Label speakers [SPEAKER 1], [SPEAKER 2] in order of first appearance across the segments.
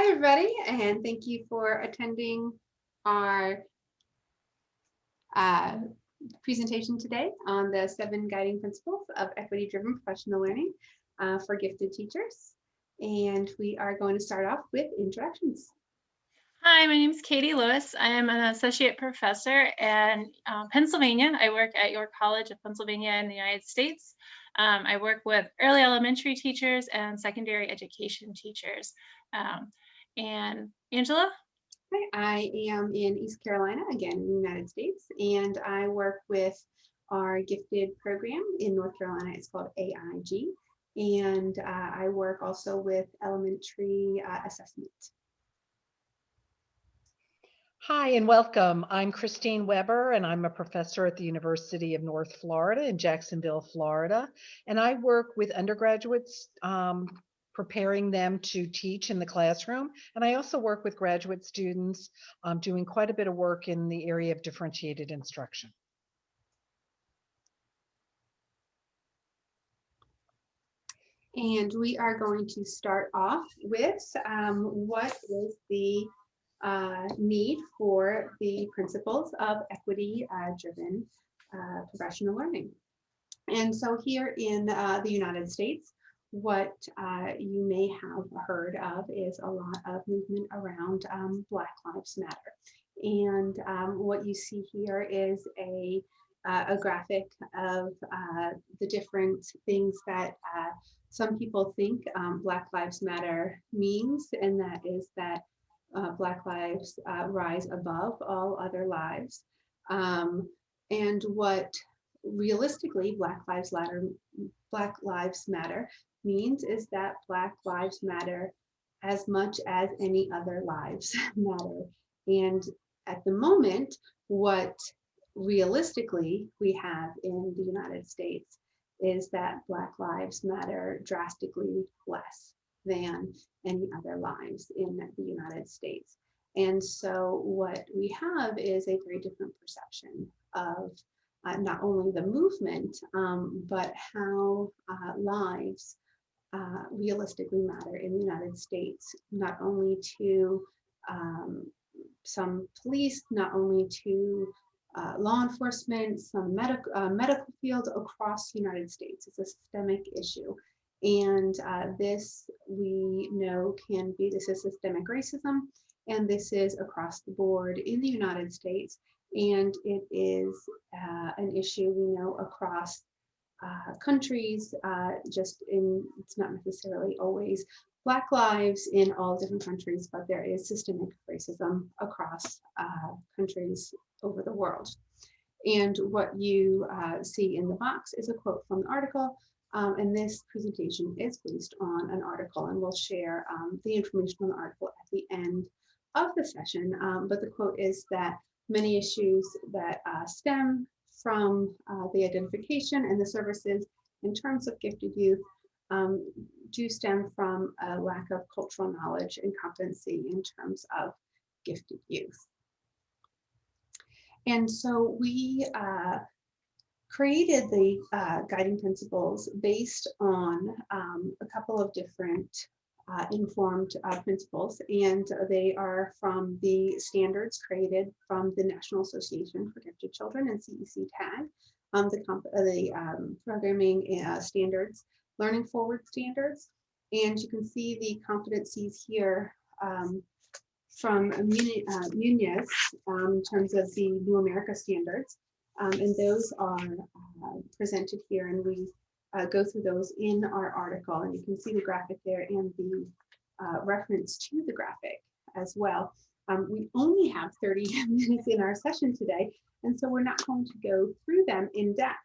[SPEAKER 1] Hi, everybody, and thank you for attending our uh, presentation today on the 7 guiding principles of equity-driven professional learning for gifted teachers. And we are going to start off with introductions.
[SPEAKER 2] Hi, my name is Katie Lewis. I am an associate professor in Pennsylvania. I work at York College of Pennsylvania in the United States. I work with early elementary teachers and secondary education teachers. And Angela?
[SPEAKER 1] Hi, I am in East Carolina, again, in the United States, and I work with our gifted program in North Carolina. It's called AIG, and I work also with elementary assessment.
[SPEAKER 3] Hi and welcome. I'm Christine Weber and I'm a professor at the University of North Florida in Jacksonville, Florida. And I work with undergraduates, preparing them to teach in the classroom. And I also work with graduate students doing quite a bit of work in the area of differentiated instruction.
[SPEAKER 1] And we are going to start off with what is the need for the principles of equity-driven professional learning. And so here in the United States, what you may have heard of is a lot of movement around Black Lives Matter. And what you see here is a graphic of the different things that some people think Black Lives Matter means, and that is that Black lives rise above all other lives. And what realistically Black Lives Matter means is that Black lives matter as much as any other lives matter. And at the moment, what realistically we have in the United States is that Black lives matter drastically less than any other lives in the United States. And so what we have is a very different perception of not only the movement, but how lives realistically matter in the United States, not only to some police, not only to law enforcement, some medical fields across the United States. It's a systemic issue. And this we know this is systemic racism, and this is across the board in the United States. And it is an issue we know across countries, it's not necessarily always Black lives in all different countries, but there is systemic racism across countries over the world. And what you see in the box is a quote from the article, and this presentation is based on an article, and we'll share the information on the article at the end of the session. But the quote is that many issues that stem from the identification and the services in terms of gifted youth do stem from a lack of cultural knowledge and competency in terms of gifted youth. And so we created the guiding principles based on a couple of different informed principles, and they are from the standards created from the National Association for Gifted Children and CEC TAG, the programming standards, learning forward standards, and you can see the competencies here from Munoz in terms of the New America standards, and those are presented here, and we go through those in our article, and you can see the graphic there and the reference to the graphic as well. We only have 30 minutes in our session today, and so we're not going to go through them in depth,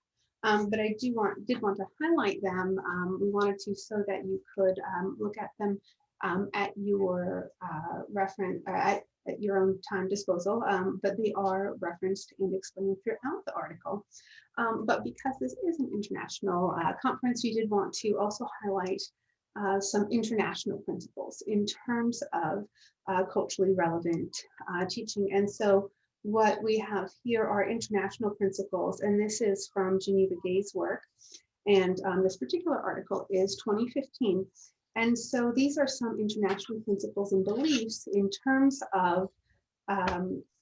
[SPEAKER 1] but I did want to highlight them. We wanted to so that you could look at them at your reference, at your own time disposal, but they are referenced and explained throughout the article. But because this is an international conference, we did want to also highlight some international principles in terms of culturally relevant teaching. And so what we have here are international principles, and this is from Geneva Gay's work. And this particular article is 2015. And so these are some international principles and beliefs in terms of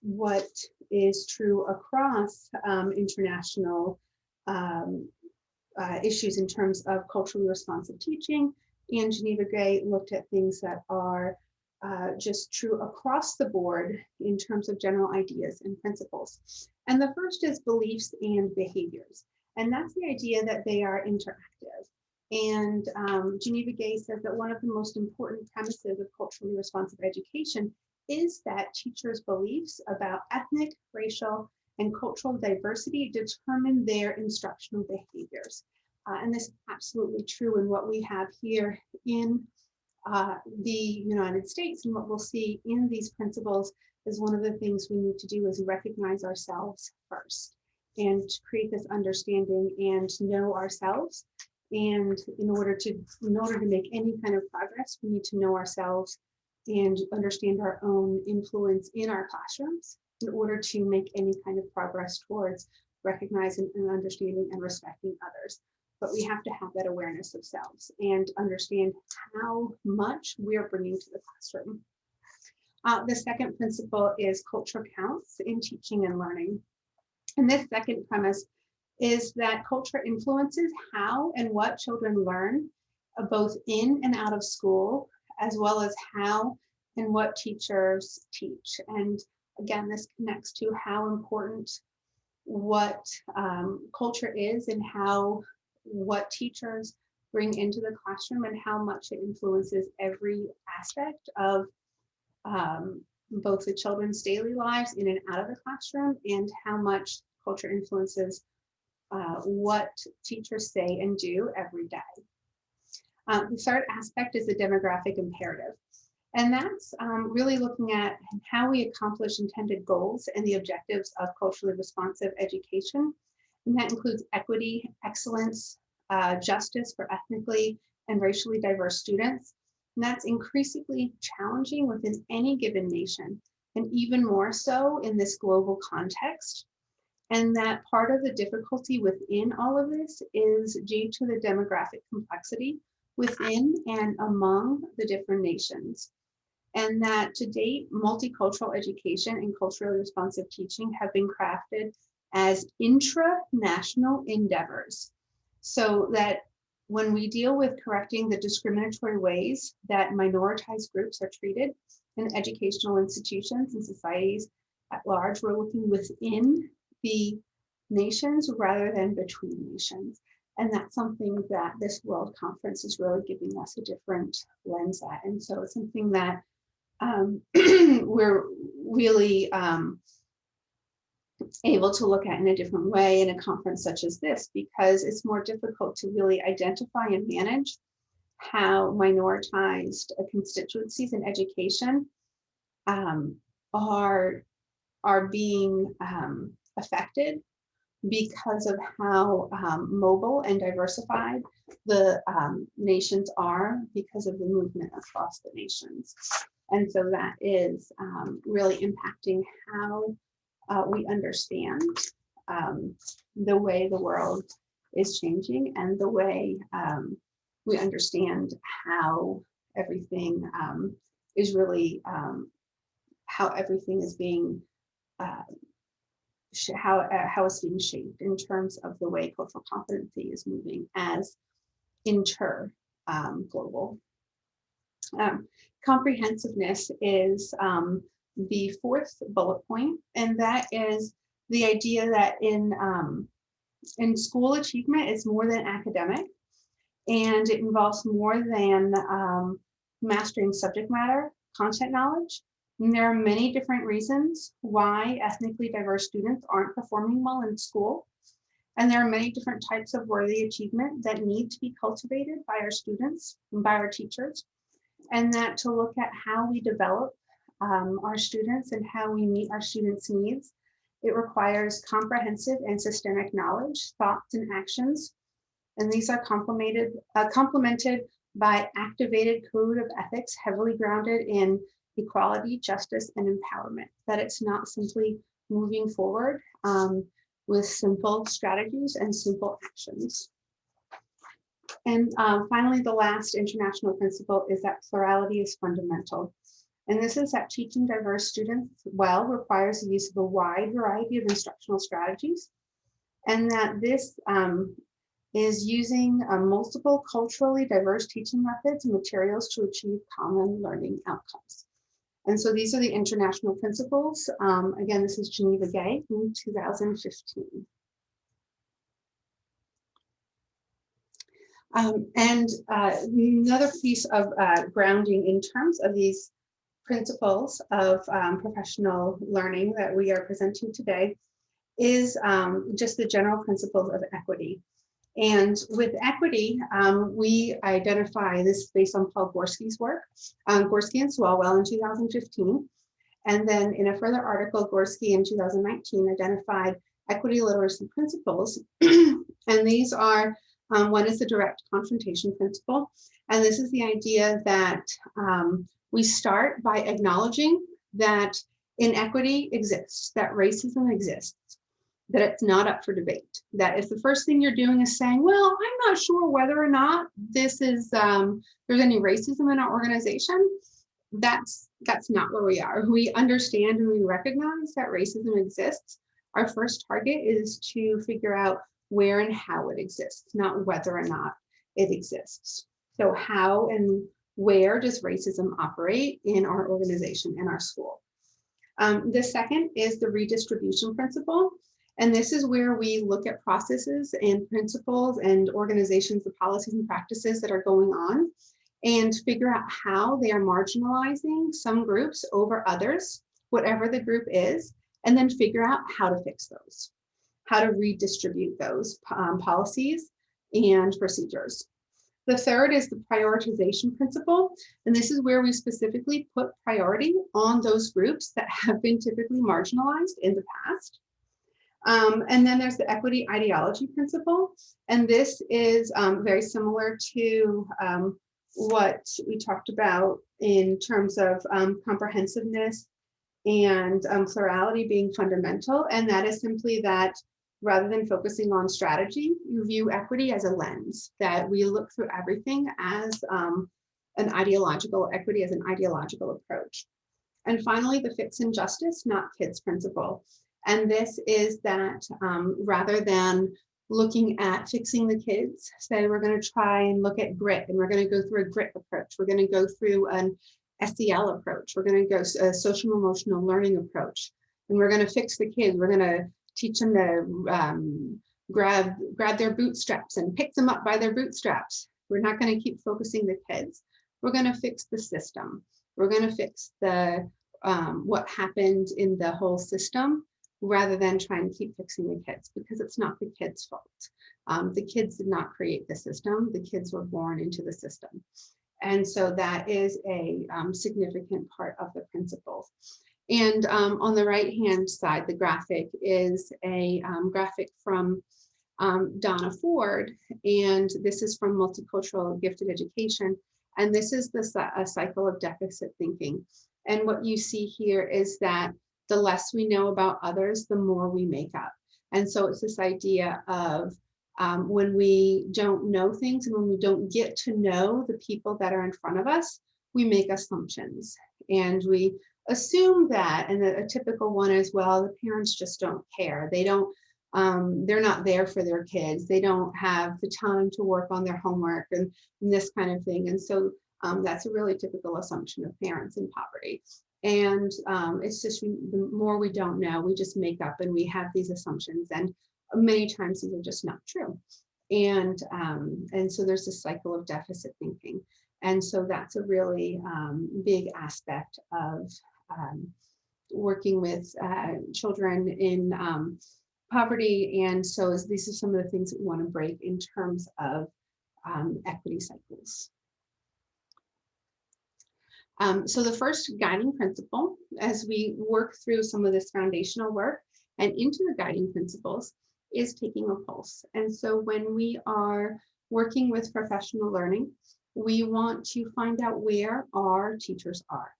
[SPEAKER 1] what is true across international issues in terms of culturally responsive teaching. And Geneva Gray looked at things that are just true across the board in terms of general ideas and principles. And the first is beliefs and behaviors. And that's the idea that they are interactive. And Geneva Gray says that one of the most important premises of culturally responsive education is that teachers' beliefs about ethnic, racial, and cultural diversity determine their instructional behaviors. And this is absolutely true in what we have here in the United States. And what we'll see in these principles is one of the things we need to do is recognize ourselves first and to create this understanding and know ourselves. And in order to make any kind of progress, we need to know ourselves and understand our own influence in our classrooms in order to make any kind of progress towards recognizing and understanding and respecting others. But we have to have that awareness of selves and understand how much we're bringing to the classroom. The second principle is culture counts in teaching and learning. And this second premise is that culture influences how and what children learn, both in and out of school, as well as how and what teachers teach. And again, this connects to how important what culture is and how what teachers bring into the classroom and how much it influences every aspect of both the children's daily lives in and out of the classroom, and how much culture influences what teachers say and do every day. The third aspect is the demographic imperative. And that's really looking at how we accomplish intended goals and the objectives of culturally responsive education. And that includes equity, excellence, justice for ethnically and racially diverse students. And that's increasingly challenging within any given nation, and even more so in this global context. And that part of the difficulty within all of this is due to the demographic complexity within and among the different nations. And that to date, multicultural education and culturally responsive teaching have been crafted as intra-national endeavors. So that when we deal with correcting the discriminatory ways that minoritized groups are treated in educational institutions and societies at large, we're looking within the nations rather than between nations. And that's something that this World Conference is really giving us a different lens at. And so it's something that we're really able to look at in a different way in a conference such as this, because it's more difficult to really identify and manage how minoritized constituencies in education are being affected because of how mobile and diversified the nations are because of the movement across the nations. And so that is really impacting how we understand the way the world is changing and the way we understand how everything is really, how everything is being, how it's being shaped in terms of the way cultural competency is moving as global. Comprehensiveness is the fourth bullet point, and that is the idea that in school achievement is more than academic, and it involves more than mastering subject matter, content knowledge. And there are many different reasons why ethnically diverse students aren't performing well in school. And there are many different types of worthy achievement that need to be cultivated by our students and by our teachers. And that to look at how we develop our students and how we meet our students' needs, it requires comprehensive and systemic knowledge, thoughts, and actions. And these are complemented by activated code of ethics heavily grounded in equality, justice, and empowerment. That it's not simply moving forward with simple strategies and simple actions. And finally, the last international principle is that plurality is fundamental. And this is that teaching diverse students well requires the use of a wide variety of instructional strategies, and that this is using multiple culturally diverse teaching methods and materials to achieve common learning outcomes. And so these are the international principles. Again, this is Geneva Gay in 2015. Another piece of grounding in terms of these principles of professional learning that we are presenting today is just the general principles of equity. And with equity, we identify this based on Paul Gorski's work, Gorski and Swalwell in 2015. And then in a further article, Gorski in 2019 identified equity literacy principles. And these are, one is the direct confrontation principle. And this is the idea that we start by acknowledging that inequity exists, that racism exists, that it's not up for debate. That if the first thing you're doing is saying, well, I'm not sure whether or not this is, there's any racism in our organization, that's not where we are. We understand and we recognize that racism exists. Our first target is to figure out where and how it exists, not whether or not it exists. So how and where does racism operate in our organization, in our school? The second is the redistribution principle. And this is where we look at processes and principles and organizations, the policies and practices that are going on, and figure out how they are marginalizing some groups over others, whatever the group is, and then figure out how to fix those, how to redistribute those policies and procedures. The third is the prioritization principle, and this is where we specifically put priority on those groups that have been typically marginalized in the past. And then there's the equity ideology principle, and this is very similar to what we talked about in terms of comprehensiveness and plurality being fundamental, and that is simply that rather than focusing on strategy, you view equity as a lens, that we look through everything as an ideological, equity as an ideological approach. And finally, the fix injustice, not kids principle. And this is that rather than looking at fixing the kids, say we're going to try and look at grit, and we're going to go through a grit approach. We're going to go through an SEL approach. We're going to go a social emotional learning approach, and we're going to fix the kids. We're going to teach them to grab their bootstraps and pick them up by their bootstraps. We're not going to keep focusing the kids. We're going to fix the system. We're going to fix the what happened in the whole system, rather than try and keep fixing the kids, because it's not the kids' fault. The kids did not create the system. The kids were born into the system. And so that is a significant part of the principles. And on the right-hand side, the graphic is a graphic from Donna Ford, and this is from Multicultural Gifted Education. And this is a cycle of deficit thinking. And what you see here is that the less we know about others, the more we make up. And so it's this idea of when we don't know things and when we don't get to know the people that are in front of us, we make assumptions. And we assume that, and a typical one is, well, the parents just don't care. They don't, they're not there for their kids. They don't have the time to work on their homework and this kind of thing. And so that's a really typical assumption of parents in poverty. And it's just the more we don't know, we just make up and we have these assumptions. And many times these are just not true. And so there's a cycle of deficit thinking. And so that's a really big aspect of working with children in poverty. And so these are some of the things that we want to break in terms of equity cycles. So the first guiding principle, as we work through some of this foundational work and into the guiding principles, is taking a pulse. And so when we are working with professional learning, we want to find out where our teachers are.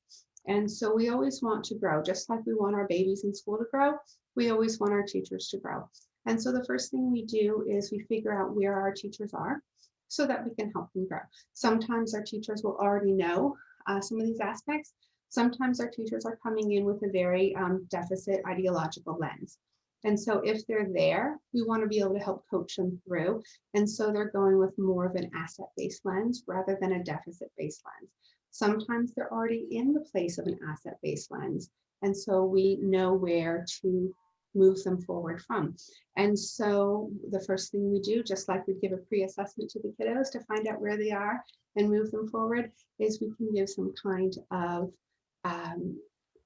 [SPEAKER 1] And so we always want to grow, just like we want our babies in school to grow, we always want our teachers to grow. And so the first thing we do is we figure out where our teachers are. so that we can help them grow. Sometimes our teachers will already know some of these aspects. Sometimes our teachers are coming in with a very deficit ideological lens. And so if they're there, we want to be able to help coach them through. And so they're going with more of an asset-based lens rather than a deficit-based lens. Sometimes they're already in the place of an asset-based lens. And so we know where to move them forward from. And so the first thing we do, just like we give a pre-assessment to the kiddos to find out where they are and move them forward, is we can give some kind of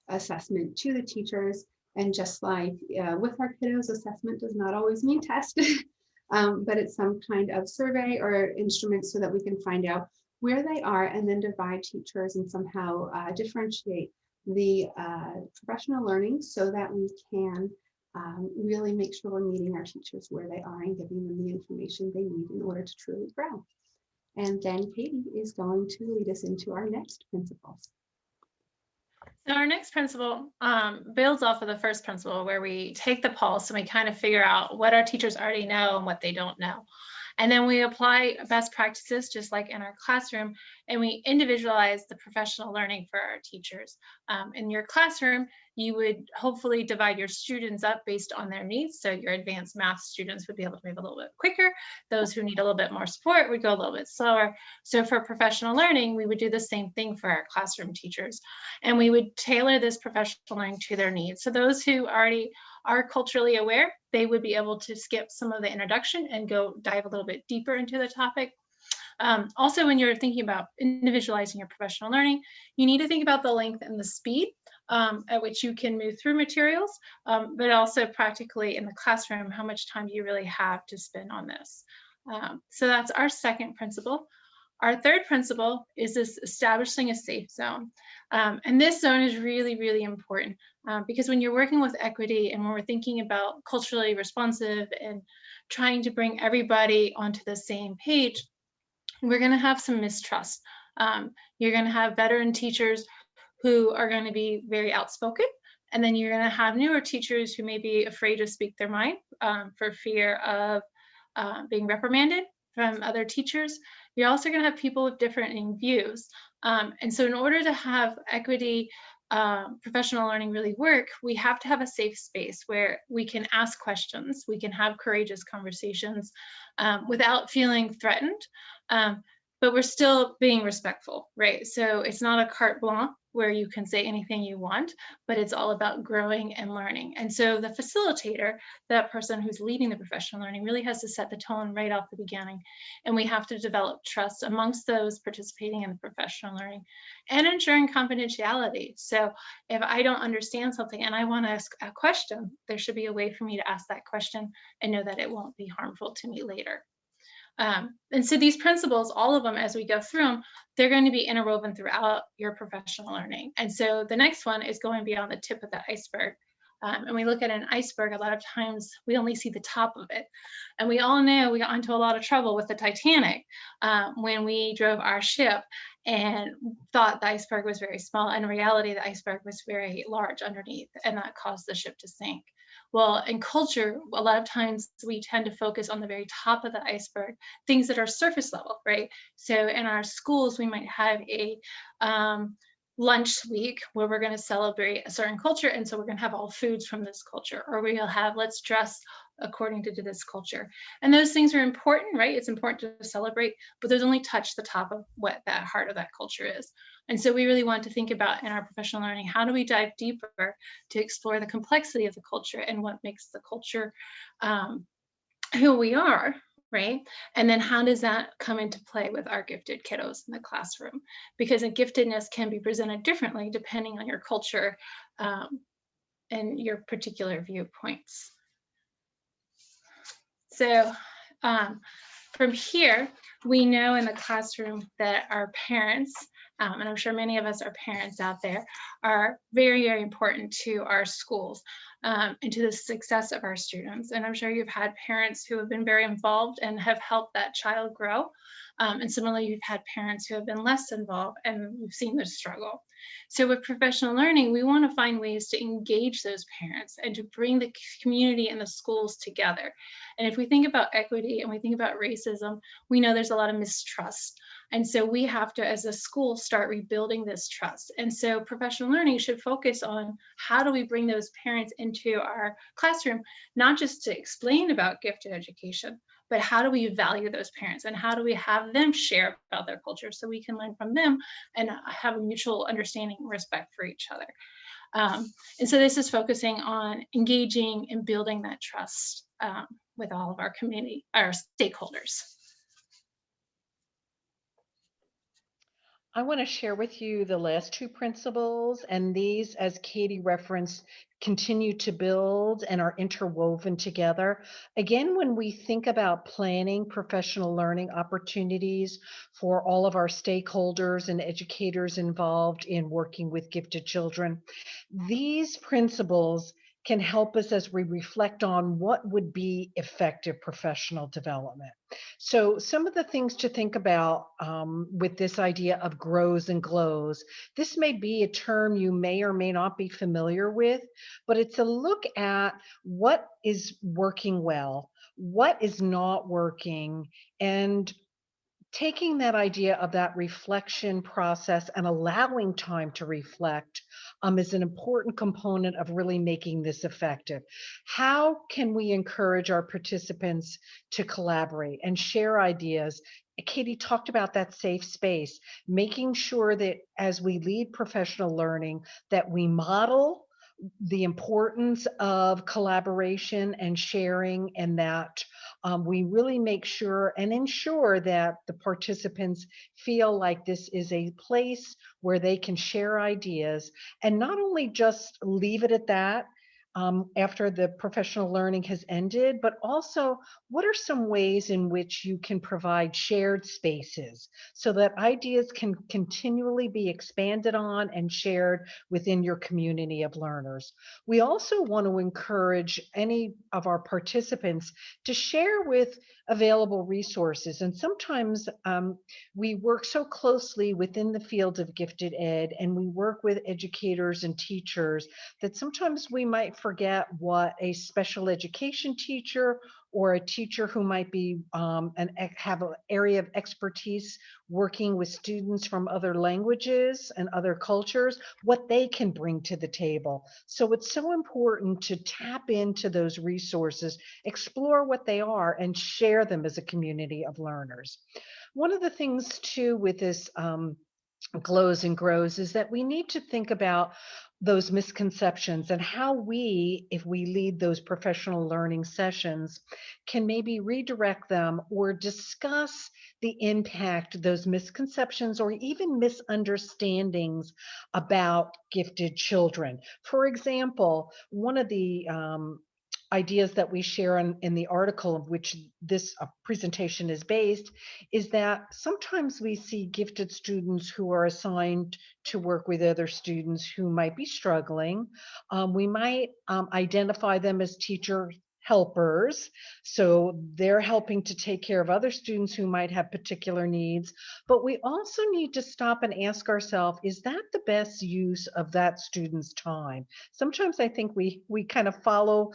[SPEAKER 1] assessment to the teachers. And just like with our kiddos, assessment does not always mean test, but it's some kind of survey or instrument so that we can find out where they are and then divide teachers and somehow differentiate the professional learning so that we can really make sure we're meeting our teachers where they are and giving them the information they need in order to truly grow. And then Katie is going to lead us into our next principles.
[SPEAKER 2] So our next principle builds off of the first principle, where we take the pulse and we kind of figure out what our teachers already know and what they don't know. And then we apply best practices, just like in our classroom, and we individualize the professional learning for our teachers. In your classroom, you would hopefully divide your students up based on their needs. So your advanced math students would be able to move a little bit quicker. Those who need a little bit more support would go a little bit slower. So for professional learning, we would do the same thing for our classroom teachers. And we would tailor this professional learning to their needs. So those who already are culturally aware, they would be able to skip some of the introduction and go dive a little bit deeper into the topic. Also, when you're thinking about individualizing your professional learning, you need to think about the length and the speed at which you can move through materials, but also practically in the classroom, how much time do you really have to spend on this? So that's our second principle. Our third principle is this establishing a safe zone. And this zone is really, really important because when you're working with equity and when we're thinking about culturally responsive and trying to bring everybody onto the same page, we're going to have some mistrust. You're going to have veteran teachers who are going to be very outspoken. And then you're going to have newer teachers who may be afraid to speak their mind for fear of being reprimanded from other teachers. You're also going to have people with different views. And so in order to have equity professional learning really work, we have to have a safe space where we can ask questions, we can have courageous conversations without feeling threatened, but we're still being respectful, right? So it's not a carte blanche where you can say anything you want, but it's all about growing and learning. And so the facilitator, that person who's leading the professional learning, really has to set the tone right off the beginning. And we have to develop trust amongst those participating in the professional learning and ensuring confidentiality. So if I don't understand something and I want to ask a question, there should be a way for me to ask that question and know that it won't be harmful to me later. And so these principles, all of them, as we go through them, they're going to be interwoven throughout your professional learning. And so the next one is going beyond the tip of the iceberg. And we look at an iceberg, a lot of times we only see the top of it. And we all know we got into a lot of trouble with the Titanic when we drove our ship and thought the iceberg was very small. In reality, the iceberg was very large underneath, and that caused the ship to sink. Well, in culture, a lot of times we tend to focus on the very top of the iceberg, things that are surface level, right? So in our schools, we might have a lunch week where we're going to celebrate a certain culture. And so we're going to have all foods from this culture, or we'll have, let's dress according to this culture. And those things are important, right? It's important to celebrate, but those only touch the top of what that heart of that culture is. And so we really want to think about in our professional learning, how do we dive deeper to explore the complexity of the culture and what makes the culture who we are, right? And then how does that come into play with our gifted kiddos in the classroom? Because a giftedness can be presented differently depending on your culture and your particular viewpoints. So from here, we know in the classroom that our parents, and I'm sure many of us are parents out there, are very, very important to our schools and to the success of our students. And I'm sure you've had parents who have been very involved and have helped that child grow. And similarly, you've had parents who have been less involved and you've seen the struggle. So with professional learning, we want to find ways to engage those parents and to bring the community and the schools together. And if we think about equity and we think about racism, we know there's a lot of mistrust. And so we have to, as a school, start rebuilding this trust. And so professional learning should focus on how do we bring those parents into our classroom, not just to explain about gifted education, but how do we value those parents and how do we have them share about their culture so we can learn from them and have a mutual understanding and respect for each other. And so this is focusing on engaging and building that trust with all of our community, our stakeholders.
[SPEAKER 3] I want to share with you the last two principles, and these, as Katie referenced, continue to build and are interwoven together. Again, when we think about planning professional learning opportunities for all of our stakeholders and educators involved in working with gifted children, these principles can help us as we reflect on what would be effective professional development. So some of the things to think about with this idea of grows and glows, this may be a term you may or may not be familiar with, but it's a look at what is working well, what is not working, and taking that idea of that reflection process and allowing time to reflect is an important component of really making this effective. How can we encourage our participants to collaborate and share ideas? Katie talked about that safe space, making sure that as we lead professional learning, that we model the importance of collaboration and sharing, and that we really make sure and ensure that the participants feel like this is a place where they can share ideas and not only just leave it at that after the professional learning has ended, but also what are some ways in which you can provide shared spaces so that ideas can continually be expanded on and shared within your community of learners. We also want to encourage any of our participants to share with available resources. And sometimes we work so closely within the field of gifted ed, and we work with educators and teachers that sometimes we might forget what a special education teacher or a teacher who might be have an area of expertise working with students from other languages and other cultures, what they can bring to the table. So it's so important to tap into those resources, explore what they are, and share them as a community of learners. One of the things too with this glows and grows is that we need to think about those misconceptions and how we, if we lead those professional learning sessions, can maybe redirect them or discuss the impact those misconceptions or even misunderstandings about gifted children. For example, one of the ideas that we share in the article of which this presentation is based is that sometimes we see gifted students who are assigned to work with other students who might be struggling. We might identify them as teacher helpers. So they're helping to take care of other students who might have particular needs. But we also need to stop and ask ourselves, is that the best use of that student's time? Sometimes I think we kind of follow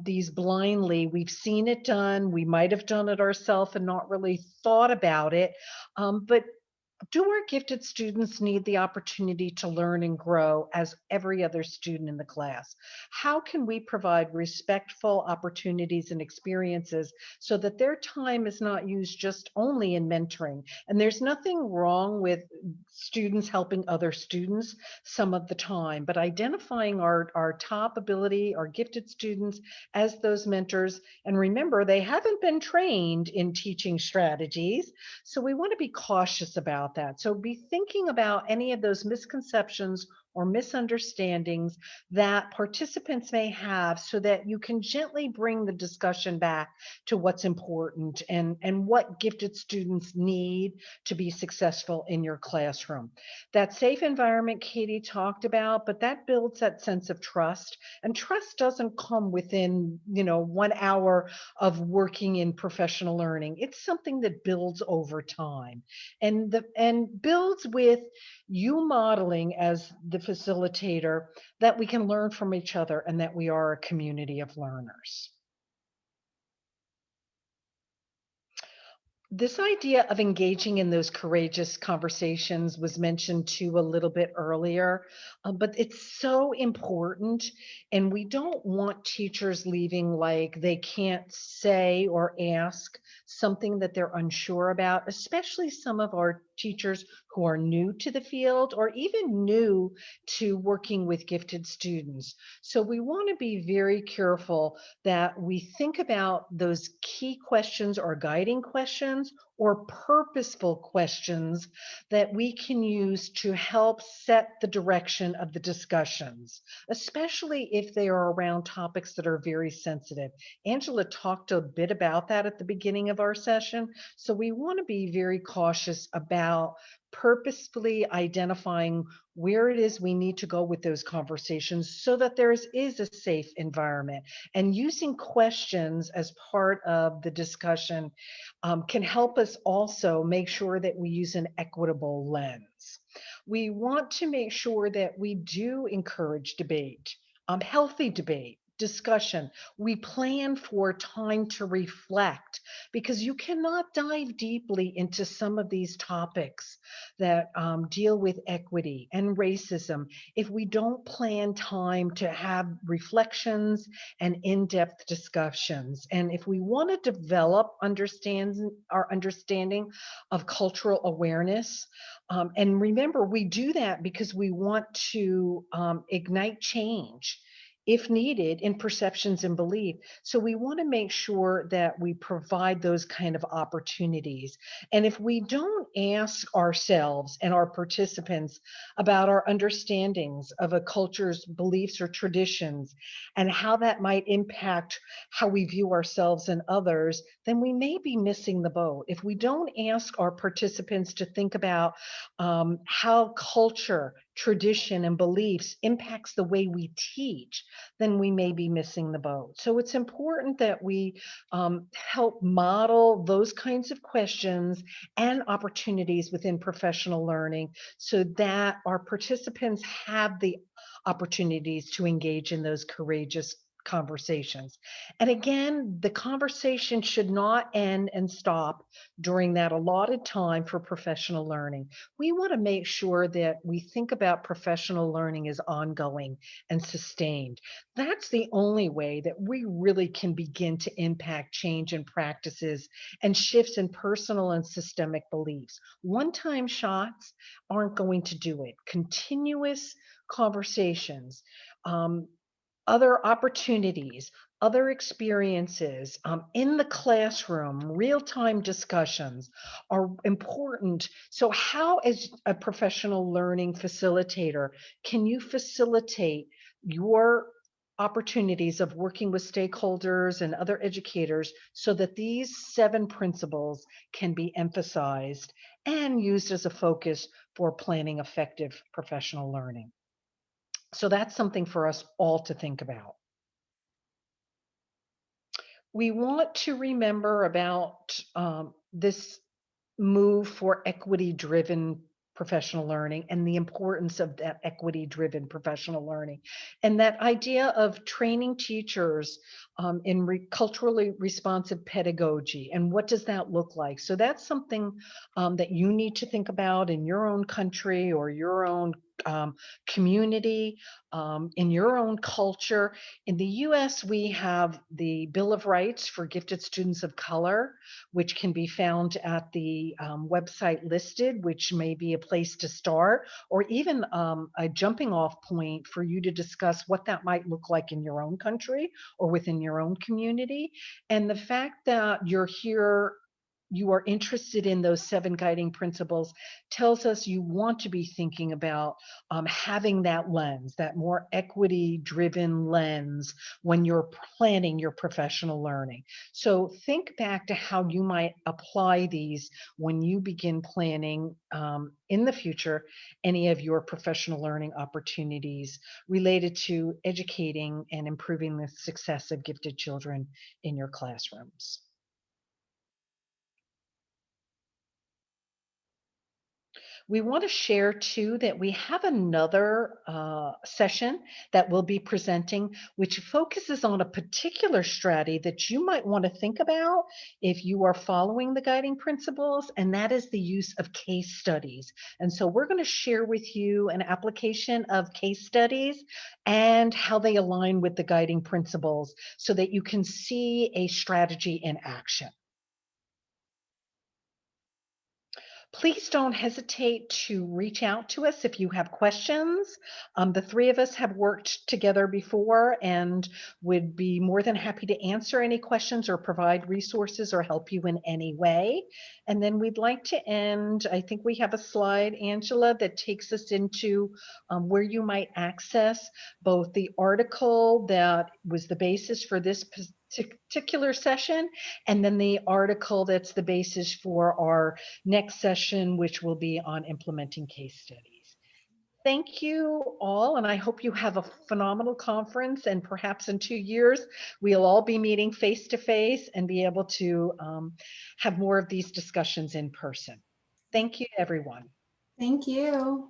[SPEAKER 3] these blindly. We've seen it done. We might have done it ourselves and not really thought about it. But do our gifted students need the opportunity to learn and grow as every other student in the class? How can we provide respectful opportunities and experiences so that their time is not used just only in mentoring? And there's nothing wrong with students helping other students some of the time, but identifying our top ability, our gifted students as those mentors. And remember, they haven't been trained in teaching strategies, so we want to be cautious about that. So be thinking about any of those misconceptions or misunderstandings that participants may have so that you can gently bring the discussion back to what's important and what gifted students need to be successful in your classroom. That safe environment Katie talked about, but that builds that sense of trust, and trust doesn't come within 1 hour of working in professional learning. It's something that builds over time and builds with you modeling as the facilitator that we can learn from each other and that we are a community of learners. This idea of engaging in those courageous conversations was mentioned too a little bit earlier, but it's so important. And we don't want teachers leaving like they can't say or ask something that they're unsure about, especially some of our teachers who are new to the field or even new to working with gifted students. So we want to be very careful that we think about those key questions or guiding questions or purposeful questions that we can use to help set the direction of the discussions, especially if they are around topics that are very sensitive. Angela talked a bit about that at the beginning of our session. So we want to be very cautious about purposefully identifying where it is we need to go with those conversations so that there is a safe environment. And using questions as part of the discussion can help us also make sure that we use an equitable lens. We want to make sure that we do encourage debate, healthy debate, discussion. We plan for time to reflect because you cannot dive deeply into some of these topics that deal with equity and racism if we don't plan time to have reflections and in-depth discussions. And if we want to develop our understanding of cultural awareness, and remember, we do that because we want to ignite change if needed in perceptions and belief. So we want to make sure that we provide those kind of opportunities. And if we don't ask ourselves and our participants about our understandings of a culture's beliefs or traditions and how that might impact how we view ourselves and others, then we may be missing the boat. If we don't ask our participants to think about how culture, tradition, and beliefs impacts the way we teach, then we may be missing the boat. So it's important that we help model those kinds of questions and opportunities within professional learning so that our participants have the opportunities to engage in those courageous conversations. And again, the conversation should not end and stop during that allotted time for professional learning. We want to make sure that we think about professional learning as ongoing and sustained. That's the only way that we really can begin to impact change in practices and shifts in personal and systemic beliefs. One-time shots aren't going to do it. Continuous conversations, other opportunities, other experiences in the classroom, real-time discussions are important. So how, as a professional learning facilitator, can you facilitate your opportunities of working with stakeholders and other educators so that these 7 principles can be emphasized and used as a focus for planning effective professional learning? So that's something for us all to think about. We want to remember about this move for equity-driven professional learning and the importance of that equity-driven professional learning. And that idea of training teachers in culturally responsive pedagogy. And what does that look like? So that's something that you need to think about in your own country or your own community, in your own culture. In the US, we have the Bill of Rights for Gifted Students of Color, which can be found at the website listed, which may be a place to start, or even a jumping off point for you to discuss what that might look like in your own country or within your own community. And the fact that you're here, you are interested in those 7 guiding principles tells us you want to be thinking about having that lens, that more equity driven lens when you're planning your professional learning. So think back to how you might apply these when you begin planning in the future any of your professional learning opportunities related to educating and improving the success of gifted children in your classrooms. We want to share too that we have another session that we'll be presenting, which focuses on a particular strategy that you might want to think about if you are following the guiding principles, and that is the use of case studies. And so we're going to share with you an application of case studies and how they align with the guiding principles so that you can see a strategy in action. Please don't hesitate to reach out to us if you have questions. The three of us have worked together before and would be more than happy to answer any questions or provide resources or help you in any way. And then we'd like to end, I think we have a slide, Angela, that takes us into where you might access both the article that was the basis for this particular session, and then the article that's the basis for our next session, which will be on implementing case studies. Thank you all, and I hope you have a phenomenal conference, and perhaps in 2 years, we'll all be meeting face-to-face and be able to have more of these discussions in person. Thank you, everyone.
[SPEAKER 1] Thank you.